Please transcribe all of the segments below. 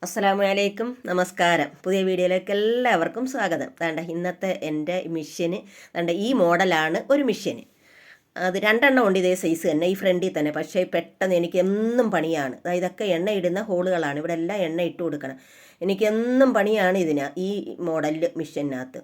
അസ്സലാമലൈക്കും, നമസ്കാരം. പുതിയ വീഡിയോയിലേക്ക് എല്ലാവർക്കും സ്വാഗതം. ദാണ്ട ഇന്നത്തെ എൻ്റെ മിഷ്യന് ഈ മോഡലാണ് ഒരു മിഷ്യന്. അത് രണ്ടെണ്ണം ഉണ്ട്, ഇതേ സൈസ് തന്നെ, ഈ ഫ്രണ്ടിൽ തന്നെ. പക്ഷേ പെട്ടെന്ന് എനിക്ക് എന്നും പണിയാണ്. ഇതൊക്കെ എണ്ണ ഇടുന്ന ഹോളുകളാണ്, ഇവിടെ എല്ലാം എണ്ണ ഇട്ട് കൊടുക്കണം. എനിക്ക് എന്നും പണിയാണ് ഈ മോഡലിൽ മിഷ്യനകത്ത്.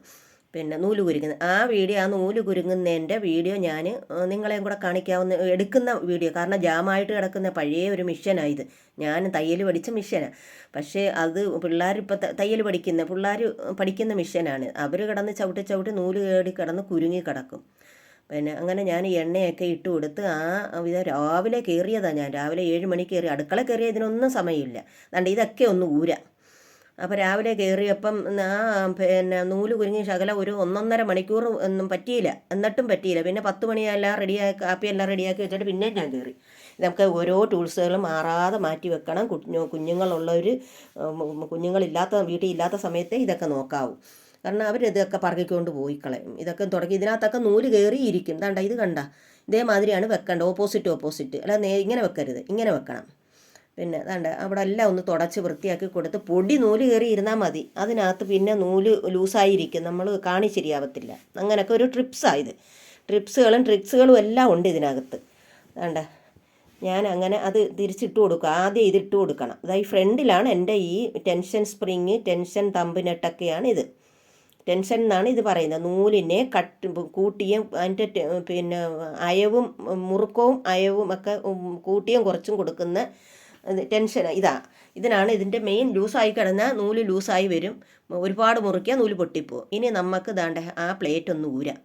പിന്നെ നൂല് കുരുങ്ങുന്നത്, ആ നൂല് കുരുങ്ങുന്നതിൻ്റെ വീഡിയോ ഞാൻ നിങ്ങളെയും കൂടെ കാണിക്കാവുന്ന എടുക്കുന്ന വീഡിയോ. കാരണം ജാമായിട്ട് കിടക്കുന്ന പഴയ ഒരു മിഷ്യനാണ് ഇത്. ഞാൻ തയ്യൽ പഠിച്ച മിഷ്യനാണ്. പക്ഷേ അത് പിള്ളേരിപ്പോൾ തയ്യൽ പിള്ളേർ പഠിക്കുന്ന മിഷ്യനാണ്. അവർ കിടന്ന് ചവിട്ടി നൂല് കേടി കിടന്ന് കുരുങ്ങി കിടക്കും. പിന്നെ അങ്ങനെ ഞാൻ എണ്ണയൊക്കെ ഇട്ട് കൊടുത്ത് ഇത് രാവിലെ കയറിയതാണ്. ഞാൻ രാവിലെ 7 മണിക്ക് കയറി. അടുക്കള കയറിയ ഇതിനൊന്നും സമയമില്ല. അതുകൊണ്ട് ഇതൊക്കെ ഒന്ന് ഊരാം. അപ്പോൾ രാവിലെ കയറിയപ്പം പിന്നെ നൂല് കുരുങ്ങി ശകലം ഒരു 1.5 മണിക്കൂർ ഒന്നും പറ്റിയില്ല. എന്നിട്ടും പറ്റിയില്ല. പിന്നെ 10 മണിയെല്ലാം റെഡിയാക്കി, കാപ്പിയെല്ലാം റെഡിയാക്കി വെച്ചിട്ട് പിന്നെയും ഞാൻ കയറി. ഇതൊക്കെ ഓരോ ടൂൾസുകളും മാറാതെ മാറ്റി വെക്കണം. കുഞ്ഞുങ്ങളുള്ളവർ, കുഞ്ഞുങ്ങളില്ലാത്ത വീട്ടിൽ ഇല്ലാത്ത സമയത്തെ ഇതൊക്കെ നോക്കാവൂ. കാരണം അവരിതൊക്കെ പറക്കിക്കൊണ്ട് പോയി കളയും. ഇതൊക്കെ തുടങ്ങി ഇതിനകത്തൊക്കെ നൂല് കയറിയിരിക്കും. ഇത് കണ്ട ഇതേമാതിരിയാണ് വെക്കേണ്ടത്. ഓപ്പോസിറ്റ്. അല്ല ഇങ്ങനെ വെക്കരുത്, ഇങ്ങനെ വെക്കണം. പിന്നെ അവിടെ എല്ലാം ഒന്ന് തുടച്ച് വൃത്തിയാക്കി കൊടുത്ത്, പൊടി നൂല് കയറി ഇരുന്നാൽ മതി. അതിനകത്ത് പിന്നെ നൂല് ലൂസായിരിക്കും, നമ്മൾ ശരിയാവത്തില്ല. അങ്ങനെയൊക്കെ ഒരു ട്രിപ്സാണ് ഇത്. ട്രിക്സുകളും എല്ലാം ഉണ്ട് ഇതിനകത്ത്. ഞാൻ അങ്ങനെ അത് തിരിച്ചിട്ട് കൊടുക്കുക. ആദ്യം ഇതിട്ട് കൊടുക്കണം. ഈ ഫ്രണ്ടിലാണ് എൻ്റെ ഈ ടെൻഷൻ സ്പ്രിങ്, ടെൻഷൻ തമ്പിനെട്ടൊക്കെയാണ് ഇത്. ടെൻഷൻ എന്നാണ് ഇത് പറയുന്നത്. നൂലിനെ കൂട്ടിയും അതിൻ്റെ പിന്നെ അയവും മുറുക്കവും അയവും ഒക്കെ കൂട്ടിയും കുറച്ചും കൊടുക്കുന്ന ടെൻഷൻ ഇതിനാണ് ഇതിൻ്റെ മെയിൻ. ലൂസായി കിടന്നാൽ നൂല് ലൂസായി വരും. ഒരുപാട് മുറുക്കിയാൽ നൂല് പൊട്ടിപ്പോവും. ഇനി നമുക്ക് ആ പ്ലേറ്റ് ഒന്ന് ഊരാം.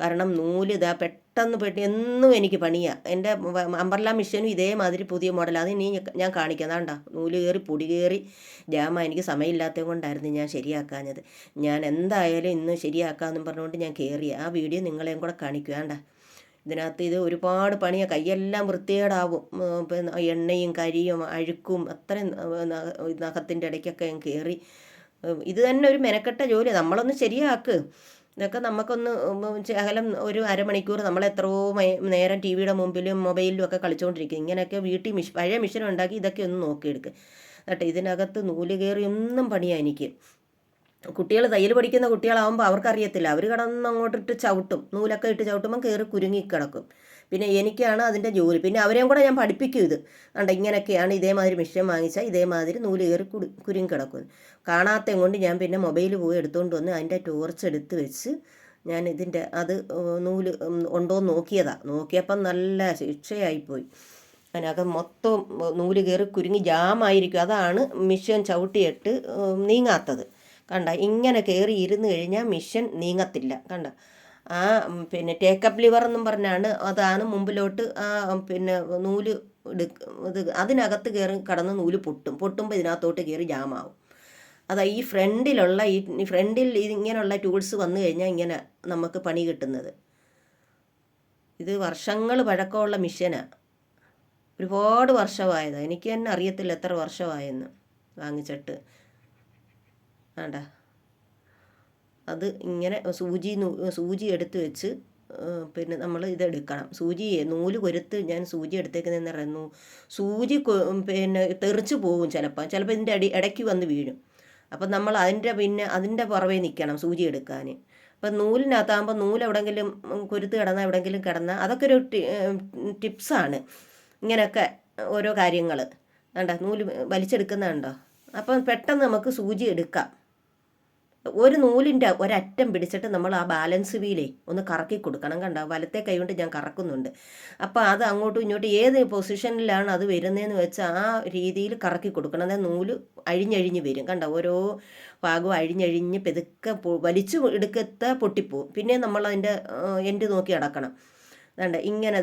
കാരണം നൂല് പെട്ടെന്ന് എന്നും എനിക്ക് പണിയാണ്. എൻ്റെ അംബ്രല്ല മിഷ്യനും ഇതേമാതിരി പുതിയ മോഡലാണ്. അത് ഇനി ഞാൻ കാണിക്കാം. നൂല് കയറി പൊടി കയറി എനിക്ക് സമയമില്ലാത്തത് കൊണ്ടായിരുന്നു ഞാൻ ശരിയാക്കാഞ്ഞത്. ഞാൻ എന്തായാലും ഇന്ന് ശരിയാക്കാമെന്നും പറഞ്ഞുകൊണ്ട് ഞാൻ കയറിയ ആ വീഡിയോ നിങ്ങളെയും കൂടെ കാണിക്കുക. ഇതിനകത്ത് ഇത് ഒരുപാട് പണിയാണ്. കൈയെല്ലാം വൃത്തികേടാവും. പിന്നെ എണ്ണയും കരിയും അഴുക്കും അത്രയും നഖത്തിൻ്റെ ഇടയ്ക്കൊക്കെ ഞാൻ കയറി. ഇത് തന്നെ ഒരു മെനക്കെട്ട ജോലി. നമ്മളൊന്ന് ശരിയാക്ക്. ഇതൊക്കെ നമുക്കൊന്ന് ശകലം ഒരു അരമണിക്കൂർ നമ്മൾ എത്രയോ നേരം ടി വിയുടെ മുമ്പിലും മൊബൈലിലും ഒക്കെ കളിച്ചുകൊണ്ടിരിക്കും. ഇങ്ങനെയൊക്കെ വീട്ടിൽ പഴയ മിഷൻ ഉണ്ടാക്കി ഇതൊക്കെ ഒന്ന് നോക്കിയെടുക്കുക. ഇതിനകത്ത് നൂല് കയറി ഒന്നും പണിയാണ് എനിക്ക്. കുട്ടികൾ തയ്യൽ പഠിക്കുന്ന കുട്ടികളാകുമ്പോൾ അവർക്കറിയത്തില്ല. അവർ കിടന്ന് അങ്ങോട്ടിട്ട് ചവിട്ടും, നൂലൊക്കെ ഇട്ട് ചവിട്ടുമ്പം കയറി കുരുങ്ങി കിടക്കും. പിന്നെ എനിക്കാണ് അതിൻ്റെ ജോലി. പിന്നെ അവരെയും കൂടെ ഞാൻ പഠിപ്പിക്കും. ഇത് ഇങ്ങനെയൊക്കെയാണ്. ഇതേമാതിരി മിഷ്യൻ വാങ്ങിച്ചാൽ ഇതേമാതിരി നൂല് കയറി കുരുങ്ങി കിടക്കും. കാണാത്തതും കൊണ്ട് ഞാൻ പിന്നെ മൊബൈൽ പോയി എടുത്തുകൊണ്ട് വന്ന് അതിൻ്റെ ടോർച്ച് എടുത്ത് വെച്ച് ഞാൻ ഇതിൻ്റെ നൂല് ഉണ്ടോയെന്ന് നോക്കിയപ്പം നല്ല ശിക്ഷയായിപ്പോയി. അതിനകം മൊത്തം നൂല് കയറി കുരുങ്ങി ജാമായിരിക്കും. അതാണ് മിഷ്യൻ ചവിട്ടിയിട്ട് നീങ്ങാത്തത്. ഇങ്ങനെ കയറി ഇരുന്ന് കഴിഞ്ഞാൽ മിഷ്യൻ നീങ്ങത്തില്ല. പിന്നെ ടേക്കപ്പ് ലിവർ എന്നും പറഞ്ഞാണ്. അതാണ് മുമ്പിലോട്ട് പിന്നെ നൂല് അതിനകത്ത് കടന്ന് നൂല് പൊട്ടുമ്പോൾ ഇതിനകത്തോട്ട് കയറി ജാമാവും. ഈ ഫ്രണ്ടിൽ ഇങ്ങനെയുള്ള ടൂൾസ് വന്നു കഴിഞ്ഞാൽ ഇങ്ങനെ നമുക്ക് പണി കിട്ടുന്നത്. ഇത് വർഷങ്ങൾ പഴക്കമുള്ള മിഷ്യനാണ്. ഒരുപാട് വർഷമായതാണ്. എനിക്ക് തന്നെ അറിയത്തില്ല എത്ര വർഷമായെന്ന് വാങ്ങിച്ചിട്ട്. അത് ഇങ്ങനെ സൂചി എടുത്ത് വെച്ച് പിന്നെ നമ്മൾ ഇതെടുക്കണം. നൂല് കൊരുത്ത് ഞാൻ സൂചി എടുത്തേക്കുന്നതെന്ന് പറയുന്നു. സൂചി പിന്നെ തെറിച്ച് പോകും ചിലപ്പോൾ ഇതിൻ്റെ ഇടയ്ക്ക് വന്ന് വീഴും. അപ്പം നമ്മൾ അതിൻ്റെ പുറമേ നിൽക്കണം സൂചി എടുക്കാൻ. അപ്പം നൂലിനകത്താകുമ്പോൾ എവിടെയെങ്കിലും കൊരുത്ത് എവിടെയെങ്കിലും കിടന്നാൽ അതൊക്കെ ഒരു ടിപ്സാണ്. ഇങ്ങനെയൊക്കെ ഓരോ കാര്യങ്ങൾ നൂല് വലിച്ചെടുക്കുന്നുണ്ടോ. അപ്പം പെട്ടെന്ന് നമുക്ക് സൂചി എടുക്കാം. ഒരു നൂലിൻ്റെ ഒരറ്റം പിടിച്ചിട്ട് നമ്മൾ ആ ബാലൻസ് വീലേ ഒന്ന് കറക്കി കൊടുക്കണം. വലത്തെ കൈ കൊണ്ട് ഞാൻ കറക്കുന്നുണ്ട്. അപ്പോൾ അത് അങ്ങോട്ടും ഇങ്ങോട്ടും ഏത് പൊസിഷനിലാണ് അത് വരുന്നതെന്ന് വെച്ചാൽ ആ രീതിയിൽ കറക്കി കൊടുക്കണം. അതായത് നൂല് അഴിഞ്ഞഴിഞ്ഞ് വരും. ഓരോ ഭാഗവും അഴിഞ്ഞഴിഞ്ഞ് പെതുക്കെ വലിച്ചു എടുക്കത്തെ പൊട്ടിപ്പോവും. പിന്നെ നമ്മൾ അതിൻ്റെ എൻഡ് നോക്കി അടക്കണം. ഇങ്ങനെ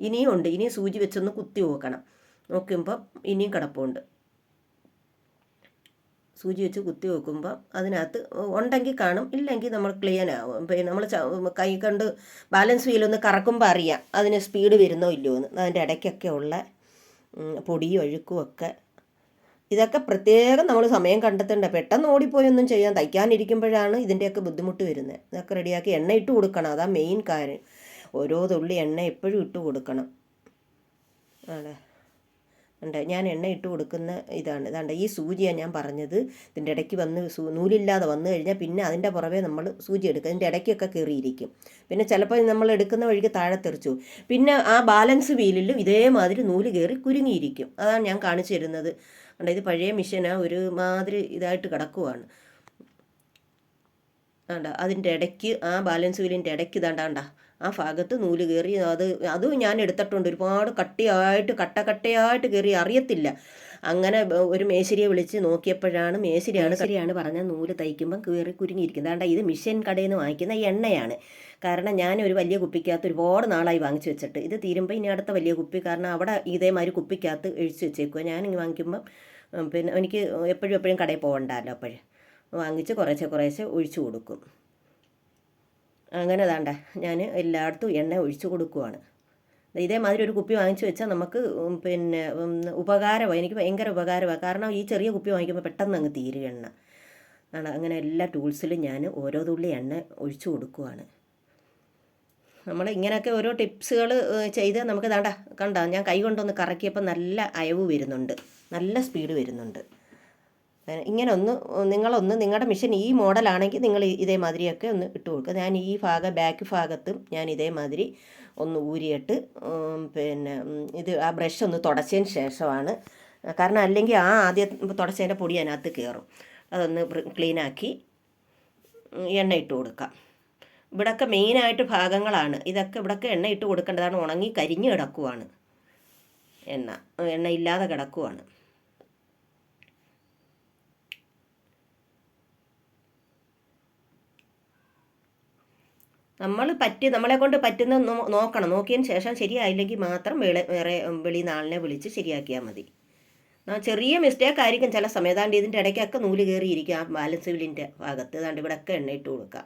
ഇനിയും ഉണ്ട്. ഇനിയും സൂചി വെച്ചൊന്ന് കുത്തി നോക്കുമ്പോൾ ഇനിയും കിടപ്പുണ്ട്. സൂചി വെച്ച് കുത്തി വെക്കുമ്പോൾ അതിനകത്ത് ഉണ്ടെങ്കിൽ കാണും, ഇല്ലെങ്കിൽ നമ്മൾ ക്ലീൻ ആവും. പിന്നെ നമ്മൾ കൈ കൊണ്ട് ബാലൻസ് വീലൊന്ന് കറക്കുമ്പോൾ അറിയാം അതിന് സ്പീഡ് വരുന്നോ ഇല്ലയോ എന്ന്. അതിൻ്റെ ഇടയ്ക്കൊക്കെ ഉള്ള പൊടിയും അഴുക്കും ഒക്കെ. ഇതൊക്കെ പ്രത്യേകം നമ്മൾ സമയം കണ്ടെത്തേണ്ട. പെട്ടെന്ന് ഓടിപ്പോയൊന്നും ചെയ്യാൻ തയ്ക്കാനിരിക്കുമ്പോഴാണ് ഇതിൻ്റെയൊക്കെ ബുദ്ധിമുട്ട് വരുന്നത്. ഇതൊക്കെ റെഡിയാക്കി എണ്ണ ഇട്ട് കൊടുക്കണം. അതാ മെയിൻ കാര്യം. ഓരോ തുള്ളി എണ്ണ എപ്പോഴും ഇട്ട് കൊടുക്കണം. ഉണ്ട്. ഞാൻ എണ്ണ ഇട്ട് കൊടുക്കുന്ന ഇതാണ്ട് ഈ സൂചിയാണ് ഞാൻ പറഞ്ഞത്. ഇതിൻ്റെ ഇടയ്ക്ക് വന്ന് നൂലില്ലാതെ വന്നു കഴിഞ്ഞാൽ പിന്നെ അതിൻ്റെ പുറമേ നമ്മൾ സൂചി എടുക്കുക. ഇതിൻ്റെ ഇടയ്ക്കൊക്കെ കയറിയിരിക്കും. പിന്നെ ചിലപ്പോൾ നമ്മൾ എടുക്കുന്ന വഴിക്ക് താഴെ തെറിച്ചു. പിന്നെ ആ ബാലൻസ് വീലിലും ഇതേമാതിരി നൂല് കയറി കുരുങ്ങിയിരിക്കും. അതാണ് ഞാൻ കാണിച്ചു തരുന്നത്. ഉണ്ട്, ഇത് പഴയ മെഷീനാണ്, ഒരുമാതിരി ഇതായിട്ട് കിടക്കുവാണ്. വേണ്ട, അതിൻ്റെ ഇടയ്ക്ക് ആ ബാലൻസ് വീലിൻ്റെ ഇടയ്ക്ക് ഇതാണ്ടാണ്ട ആ ഭാഗത്ത് നൂല് കയറി. അതും ഞാൻ എടുത്തിട്ടുണ്ട്. ഒരുപാട് കട്ടയായിട്ട് കയറി, അറിയത്തില്ല. അങ്ങനെ ഒരു മേശരിയെ വിളിച്ച് നോക്കിയപ്പോഴാണ് മേശരിയാണ് പറഞ്ഞ നൂല് തയ്ക്കുമ്പം കയറി കുരുങ്ങിയിരിക്കുന്നത്. അതുകൊണ്ട് ഇത് മിഷ്യൻ കടയിൽ നിന്ന് വാങ്ങിക്കുന്ന എണ്ണയാണ്. കാരണം ഞാൻ ഒരു വലിയ കുപ്പിക്കകത്ത് ഒരുപാട് നാളായി വാങ്ങിച്ചു വെച്ചിട്ട് ഇത് തീരുമ്പോൾ ഇനി അടുത്ത വലിയ കുപ്പി, കാരണം അവിടെ ഇതേമാതിരി കുപ്പിക്കകത്ത് ഒഴിച്ച് വെച്ചേക്കുക. ഞാനിങ്ങനെ വാങ്ങിക്കുമ്പം പിന്നെ എനിക്ക് എപ്പോഴും കടയിൽ പോകണ്ടല്ലോ, അപ്പോഴേ വാങ്ങിച്ച് കുറേശ്ശെ ഒഴിച്ചു കൊടുക്കും. അങ്ങനെ താണ്ട ഞാൻ എല്ലായിടത്തും എണ്ണ ഒഴിച്ചു കൊടുക്കുവാണ്. ഇതേമാതിരി ഒരു കുപ്പി വാങ്ങിച്ചു വെച്ചാൽ നമുക്ക് പിന്നെ ഉപകാരമാണ്. എനിക്ക് ഭയങ്കര ഉപകാരമാണ്. കാരണം ഈ ചെറിയ കുപ്പി വാങ്ങിക്കുമ്പോൾ പെട്ടെന്ന് അങ്ങ് തീരും എണ്ണ. അങ്ങനെ എല്ലാ ടൂൾസിലും ഞാൻ ഓരോ തുള്ളി എണ്ണ ഒഴിച്ചു കൊടുക്കുവാണ്. നമ്മൾ ഇങ്ങനെയൊക്കെ ഓരോ ടിപ്സുകൾ ചെയ്ത് നമുക്ക് കണ്ട ഞാൻ കൈ കൊണ്ടൊന്ന് കറക്കിയപ്പോൾ നല്ല അയവ് വരുന്നുണ്ട്, നല്ല സ്പീഡ് വരുന്നുണ്ട്. ഇങ്ങനെ നിങ്ങളൊന്ന് നിങ്ങളുടെ മെഷീൻ ഈ മോഡലാണെങ്കിൽ നിങ്ങൾ ഇതേമാതിരിയൊക്കെ ഒന്ന് ഇട്ട് കൊടുക്കുക. ഞാൻ ഈ ബാക്ക് ഭാഗത്തും ഞാൻ ഇതേമാതിരി ഒന്ന് ഊരിയിട്ട് പിന്നെ ഇത് ആ ബ്രഷ് ഒന്ന് തുടച്ചതിന് ശേഷമാണ്. കാരണം അല്ലെങ്കിൽ ആദ്യം തുടച്ചതിൻ്റെ പൊടി അതിനകത്ത് കയറും. അതൊന്ന് ക്ലീനാക്കി എണ്ണ ഇട്ട് കൊടുക്കാം. ഇവിടെയൊക്കെ മെയിനായിട്ട് ഭാഗങ്ങളാണ് ഇവിടെയൊക്കെ എണ്ണ ഇട്ട് കൊടുക്കേണ്ടതാണ്. ഉണങ്ങി കരിഞ്ഞ് കിടക്കുവാണ്, എണ്ണ ഇല്ലാതെ കിടക്കുവാണ്. നമ്മളെ കൊണ്ട് പറ്റുന്ന നോക്കണം. നോക്കിയതിന് ശേഷം ശരിയായില്ലെങ്കിൽ മാത്രം വേറെ വെളിയിൽ നിന്ന് ആളിനെ വിളിച്ച് ശരിയാക്കിയാൽ മതി. ചെറിയ മിസ്റ്റേക്ക് ആയിരിക്കും ചില സമയത്ത്. ഇതിൻ്റെ ഇടയ്ക്കൊക്കെ നൂല് കയറിയിരിക്കും ആ ബാലൻസ് വീലിൻ്റെ ഭാഗത്ത്. ഇവിടെയൊക്കെ എണ്ണ ഇട്ട് കൊടുക്കാം.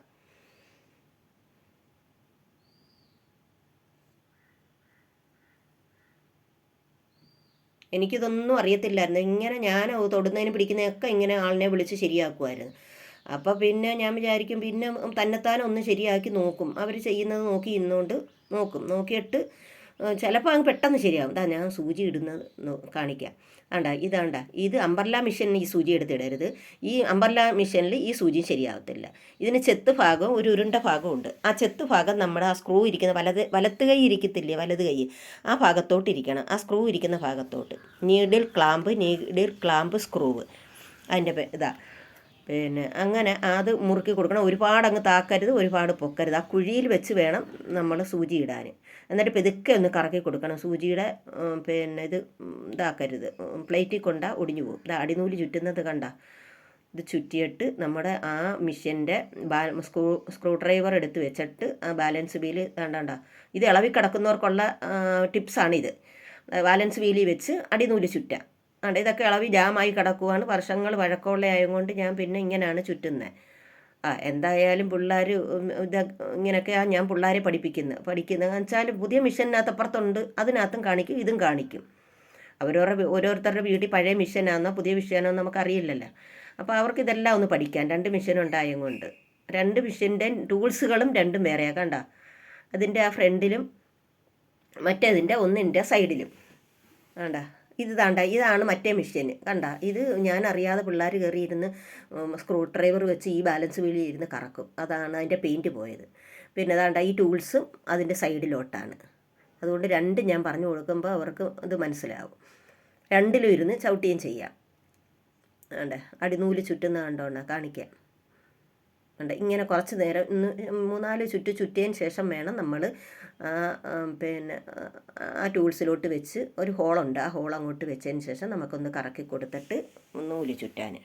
എനിക്കിതൊന്നും അറിയത്തില്ലായിരുന്നു. ഇങ്ങനെ ഞാൻ തൊടുന്നതിന് പിടിക്കുന്നതൊക്കെ ഇങ്ങനെ ആളിനെ വിളിച്ച് ശരിയാക്കുമായിരുന്നു. അപ്പോൾ പിന്നെ ഞാൻ വിചാരിക്കും പിന്നെ തന്നെത്താനൊന്ന് ശരിയാക്കി നോക്കും. അവർ ചെയ്യുന്നത് നോക്കി ഇന്നുകൊണ്ട് നോക്കിയിട്ട് ചിലപ്പോൾ അങ്ങ് പെട്ടെന്ന് ശരിയാകും. ഞാൻ സൂചി ഇടുന്നത് കാണിക്കാം. ഇത് അമ്പർല മിഷീനിൽ ഈ സൂചി എടുത്തിടരുത്. ഈ അമ്പർല മിഷീനിൽ ഈ സൂചി ശരിയാവത്തില്ല. ഇതിന് ചെത്ത് ഭാഗവും ഒരു ഉരുണ്ട ഭാഗമുണ്ട്. ആ ചെത്ത് ഭാഗം നമ്മുടെ ആ സ്ക്രൂ ഇരിക്കുന്ന വലത്ത് കൈ ഇരിക്കത്തില്ലേ, വലത് കൈ, ആ ഭാഗത്തോട്ട് ഇരിക്കണം. ആ സ്ക്രൂ ഇരിക്കുന്ന ഭാഗത്തോട്ട് നീഡിൽ ക്ലാമ്പ് സ്ക്രൂവ് അതിൻ്റെ പിന്നെ അങ്ങനെ അത് മുറുക്കി കൊടുക്കണം. ഒരുപാട് അങ്ങ് താക്കരുത്, ഒരുപാട് പൊക്കരുത്. ആ കുഴിയിൽ വെച്ച് വേണം നമ്മൾ സൂചി ഇടാൻ. എന്നിട്ട് പെതുക്കെ ഒന്ന് കറക്കി കൊടുക്കണം. സൂചിയുടെ പിന്നെ ഇതാക്കരുത്, പ്ലേറ്റിൽ കൊണ്ടാൽ ഒടിഞ്ഞു പോകും. അടിനൂല് ചുറ്റുന്നത് ഇത് ചുറ്റിയിട്ട് നമ്മുടെ ആ മിഷ്യൻ്റെ സ്ക്രൂ ഡ്രൈവർ എടുത്ത് വെച്ചിട്ട് ആ ബാലൻസ് വീല് ഇത് ഇളവി കിടക്കുന്നവർക്കുള്ള ടിപ്സാണിത്. ബാലൻസ് വീലിൽ വെച്ച് അടിനൂല് ചുറ്റാം. ഇതൊക്കെ ഇളവി ജാമായി കിടക്കുവാണ്. വർഷങ്ങൾ പഴക്കമുള്ള ആയതുകൊണ്ട് ഞാൻ പിന്നെ ഇങ്ങനെയാണ് ചുറ്റുന്നത്. എന്തായാലും പിള്ളേർ ഇങ്ങനെയൊക്കെയാണ് ഞാൻ പിള്ളേരെ പഠിക്കുന്നത് വെച്ചാൽ പുതിയ മിഷനകത്ത് അപ്പുറത്തുണ്ട്, അതിനകത്തും കാണിക്കും, ഇതും കാണിക്കും. ഓരോരുത്തരുടെ വീട്ടിൽ പഴയ മിഷനാണെന്നോ പുതിയ മിഷനാണെന്നോ നമുക്കറിയില്ലല്ലോ. അപ്പോൾ അവർക്ക് ഇതെല്ലാം ഒന്ന് പഠിക്കാൻ 2 മിഷൻ ഉണ്ടായത് കൊണ്ട് 2 മിഷൻ്റെ ടൂൾസുകളും രണ്ടും വേറെയാണ്. അതിൻ്റെ ആ ഫ്രണ്ടിലും മറ്റേതിൻ്റെ ഒന്നിൻ്റെ സൈഡിലും ഇതാണ് മറ്റേ മെഷീൻ. ഇത് ഞാൻ അറിയാതെ പിള്ളേർ കയറിയിരുന്ന് സ്ക്രൂ ഡ്രൈവർ വെച്ച് ഈ ബാലൻസ് വീലിൽ ഇരുന്ന് കറക്കും. അതാണ് അതിൻ്റെ പെയിൻറ്റ് പോയത്. പിന്നെ ഈ ടൂൾസും അതിൻ്റെ സൈഡിലോട്ടാണ്. അതുകൊണ്ട് രണ്ടും ഞാൻ പറഞ്ഞു കൊടുക്കുമ്പോൾ അവർക്ക് ഇത് മനസ്സിലാവും. രണ്ടിലും ഇരുന്ന് ചവിട്ടുകയും ചെയ്യാം. അടിനൂല് ചുറ്റുന്ന കാണിക്കാം. ഇങ്ങനെ കുറച്ച് നേരം 3-4 ചുറ്റിയതിന് ശേഷം വേണം നമ്മൾ പിന്നെ ആ ടൂൾസിലോട്ട് വെച്ച് ഒരു ഹോളുണ്ട്, ആ ഹോൾ അങ്ങോട്ട് വെച്ചതിന് ശേഷം നമുക്കൊന്ന് കറക്കി കൊടുത്തിട്ട് നൂല് ചുറ്റാൻ.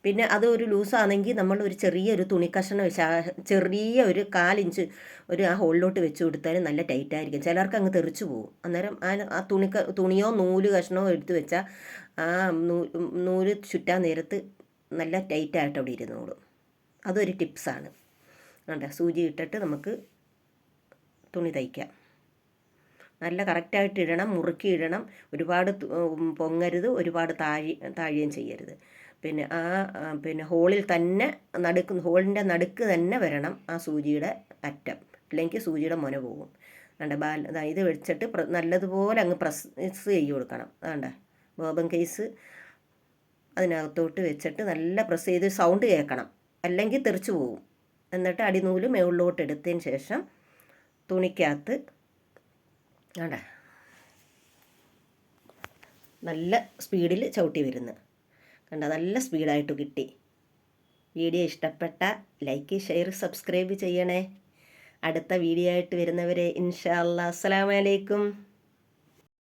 പിന്നെ അത് ഒരു ലൂസാണെങ്കിൽ നമ്മൾ ഒരു ചെറിയൊരു തുണിക്കഷ്ണം ചെറിയ ഒരു 1/4 ഇഞ്ച് ആ ഹോളിലോട്ട് വെച്ച് കൊടുത്താൽ നല്ല ടൈറ്റായിരിക്കും. ചിലർക്ക് അങ്ങ് തെറിച്ചു പോകും. അന്നേരം ആ തുണിയോ നൂല് കഷ്ണമോ എടുത്ത് വെച്ചാൽ ആ നൂല് ചുറ്റാൻ നേരത്ത് നല്ല ടൈറ്റായിട്ട് അവിടെ ഇരുന്നോളും. അതൊരു ടിപ്സാണ്. സൂചി ഇട്ടിട്ട് നമുക്ക് തുണി തയ്ക്കാം. നല്ല കറക്റ്റായിട്ട് ഇടണം, മുറുക്കി ഇടണം. ഒരുപാട് പൊങ്ങരുത്, ഒരുപാട് താഴുകയും ചെയ്യരുത്. പിന്നെ ഹോളിൽ തന്നെ ഹോളിൻ്റെ നടുക്ക് തന്നെ വരണം ആ സൂചിയുടെ അറ്റം, അല്ലെങ്കിൽ സൂചിയുടെ മുന പോകും. ഇത് വെച്ചിട്ട് നല്ലതുപോലെ അങ്ങ് പ്രസ് ചെയ്ത് കൊടുക്കണം. വേണ്ട ബോബൻ കേസ് അതിനകത്തോട്ട് വെച്ചിട്ട് നല്ല പ്രസ് ചെയ്ത് സൗണ്ട് കേൾക്കണം, അല്ലെങ്കിൽ തെറിച്ചു പോകും. എന്നിട്ട് അടിനൂല് മുകളിലോട്ട് എടുത്തതിന് ശേഷം തുണിക്കകത്ത് വേണ്ട നല്ല സ്പീഡിൽ ചവിട്ടി വരുന്നു. നല്ല സ്പീഡായിട്ട് കിട്ടി. വീഡിയോ ഇഷ്ടപ്പെട്ട ലൈക്ക്, ഷെയർ, സബ്സ്ക്രൈബ് ചെയ്യണേ. അടുത്ത വീഡിയോ ആയിട്ട് വരുന്നവരെ ഇൻഷാ അല്ലാ. അസ്സലാമു അലൈക്കും.